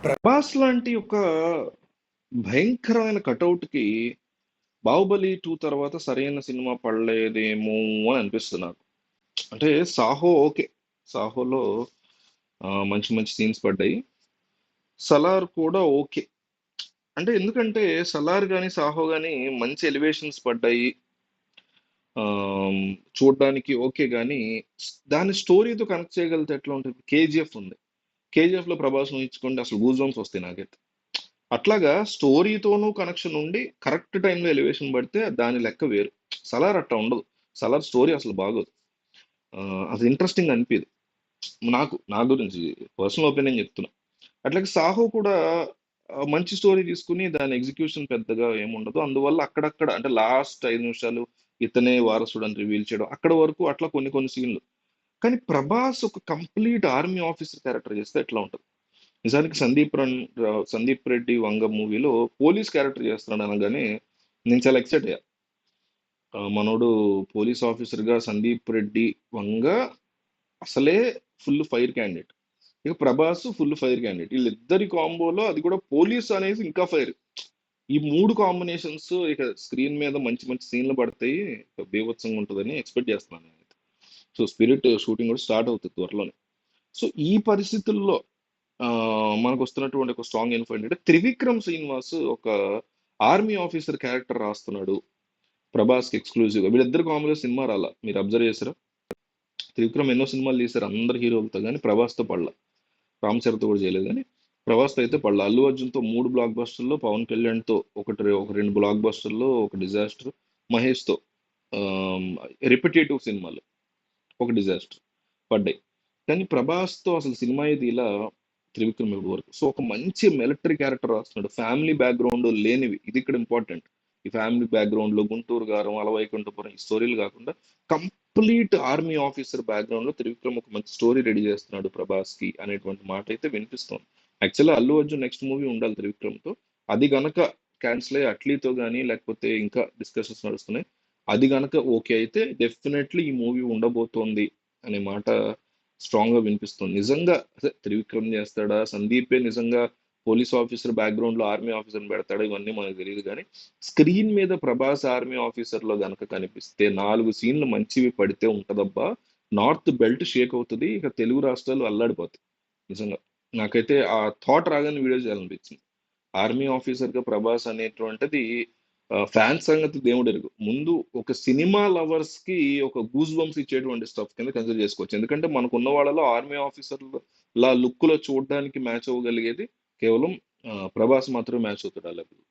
ప్రభాస్ లాంటి ఒక భయంకరమైన కటౌట్‌కి 'బాహుబలి 2' తర్వాత సరైన సినిమా పడలేదేమో అని అనిపిస్తుంది నాకు. అంటే 'సాహో' ఓకే. 'సాహోలో' మంచి మంచి సీన్స్ పడ్డాయి. 'సలార్' కూడా ఓకే. అంటే ఎందుకంటే 'సలార్' గాని, 'సాహో' గాని మంచి ఎలివేషన్స్ పడ్డాయి. ఆహ్, చూడ్డానికి ఓకే గానీ, దాని స్టోరీతో కనెక్ట్ చేయగలిగితే ఎట్లా ఉంటది? 'కేజీఎఫ్' ఉంది. 'కేజీఎఫ్‌లో' ప్రభాస్‌ని ఊహించుకోండి అసలు గూస్ బంప్స్ వస్తాయి నాకైతే. అట్లాగా స్టోరీతోనూ కనెక్షన్ ఉండి కరెక్ట్ టైంలో ఎలివేషన్ పడితే దాని లెక్క వేరు. 'సలార్' అట్టా ఉండదు. 'సలార్' స్టోరీ అసలు బాగోదు. అది ఇంట్రెస్టింగ్ అనిపియదు. నా గురించి పర్సనల్ ఒపీనియన్ చెప్తున్నా. అట్లాగే 'సాహో' కూడా మంచి స్టోరీ తీసుకొని దాని ఎగ్జిక్యూషన్ పెద్దగా ఏముండదు. అందువల్ల అక్కడక్కడ అంటే లాస్ట్ 5 నిమిషాలు ఇతనే వారసుడని రివీల్ చేయడం. అక్కడి వరకు అట్లా కొన్ని కొన్ని సీన్‌లు. కానీ 'ప్రభాస్' ఒక కంప్లీట్ ఆర్మీ ఆఫీసర్ క్యారెక్టర్ చేస్తే ఎట్లా ఉంటది? నిజానికి 'సందీప్ రెడ్డి వంగ' మూవీలో పోలీస్ క్యారెక్టర్ చేస్తున్నాడు అనగానే నేను చాలా ఎక్సైట్ అయ్యా. మనోడు పోలీస్ ఆఫీసర్‌గా 'సందీప్ రెడ్డి వంగ' అసలే ఫుల్ ఫైర్ క్యాండిడేట్. ఇక 'ప్రభాస్' ఫుల్ ఫైర్ క్యాండిడేట్. వీళ్ళిద్దరి కాంబోలో అది కూడా పోలీస్ అనేది ఇంకా ఫైర్. ఈ 3 కాంబినేషన్స్ ఇక స్క్రీన్ మీద మంచి మంచి సీన్‌లు పడతాయి. బీభత్సంగా ఉంటదని ఎక్స్‌పెక్ట్ చేస్తున్నాను నేనైతే. సో, 'స్పిరిట్' షూటింగ్ కూడా స్టార్ట్ అవుతది త్వరలోనే. సో, ఈ పరిస్థితుల్లో మనకొస్తున్నటువంటి ఒక స్ట్రాంగ్ ఇన్ఫో ఏంటంటే 'త్రివిక్రమ్ శ్రీనివాస్' ఒక ఆర్మీ ఆఫీసర్ క్యారెక్టర్ రాస్తున్నాడు. 'ప్రభాస్‌కి' ఎక్స్‌క్లూజివ్‌గా. వీళ్ళిద్దరి కాంబోలో సినిమా రాలా. మీరు అబ్జర్వ్ చేసారా? 'త్రివిక్రమ్' ఎన్నో సినిమాలు తీశారు అందరు హీరోలతో గానీ 'ప్రభాస్‌తో' పడలా. 'రామ్ చరణ్‌తో' కూడా చేయలేదు గానీ 'ప్రభాస్‌తో' అయితే పడలా. 'అల్లు అర్జున్‌తో' 3 బ్లాక్ బస్టర్‌లో, 'పవన్ కళ్యాణ్‌తో' ఒక 2 బ్లాక్ బస్టర్‌లో ఒక డిజాస్టర్, 'మహేష్‌తో' ఆహ్, రిపిటేటివ్ సినిమాలు ఒక డిజాస్టర్ పడ్డాయి. కానీ 'ప్రభాస్‌తో' అసలు సినిమా ఏది ఇలా 'త్రివిక్రమ్' ఇప్పటి వరకు. సో, ఒక మంచి మిలిటరీ క్యారెక్టర్ రాస్తున్నాడు. ఫ్యామిలీ బ్యాక్‌గ్రౌండ్ లేనివి. ఇది ఇక్కడ ఇంపార్టెంట్. ఈ ఫ్యామిలీ బ్యాక్‌గ్రౌండ్‌లో 'గుంటూరు గారం', 'అలవైకుంఠపురం' ఈ స్టోరీలు కాకుండా కంప్లీట్ ఆర్మీ ఆఫీసర్ బ్యాక్‌గ్రౌండ్‌లో 'త్రివిక్రమ్' ఒక మంచి స్టోరీ రెడీ చేస్తున్నాడు 'ప్రభాస్‌కి' అనేటువంటి మాట అయితే వినిపిస్తోంది. యాక్చువల్‌గా 'అల్లు అర్జున్' నెక్స్ట్ మూవీ ఉండాలి 'త్రివిక్రమ్‌తో'. అది గనక క్యాన్సిల్ అయ్యి 'అట్లీతో' గాని లేకపోతే ఇంకా డిస్కషన్స్ నడుస్తున్నాయి. అది గనక ఓకే అయితే డెఫినైట్‌లీ ఈ మూవీ ఉండబోతోంది అనే మాట స్ట్రాంగ్‌గా వినిపిస్తుంది. నిజంగా అదే త్రివిక్రమ్ చేస్తాడా? సందీపే నిజంగా పోలీస్ ఆఫీసర్ బ్యాక్‌గ్రౌండ్‌లో ఆర్మీ ఆఫీసర్‌ని పెడతాడా? ఇవన్నీ మనకు తెలీదు గానీ, స్క్రీన్ మీద 'ప్రభాస్' ఆర్మీ ఆఫీసర్‌లో గనక కనిపిస్తే 4 సీన్‌లు మంచివి పడితే ఉంటదబ్బా! నార్త్ బెల్ట్ షేక్ అవుతది. ఇక తెలుగు రాష్ట్రాలు అల్లాడిపోతాయి. నిజంగా. నాకైతే ఆ థాట్ రాగానే వీడియో చేయాలనిపించింది. ఆర్మీ ఆఫీసర్‌గా 'ప్రభాస్' అనేటువంటిది ఫ్యాన్స్ సంగతి దేవుడెరుగు. ముందు ఒక సినిమా లవర్స్‌కి ఒక గూస్ బంప్స్ ఇచ్చేటువంటి స్టఫ్ కింద కన్సిడర్ చేసుకోవచ్చు. ఎందుకంటే మనకున్న వాళ్ళలో ఆర్మీ ఆఫీసర్‌ల లుక్‌లో చూడడానికి మ్యాచ్ అవ్వగలిగేది కేవలం 'ప్రభాస్' మాత్రమే మ్యాచ్ అవుతాడు ఆ లెవెల్‌లో.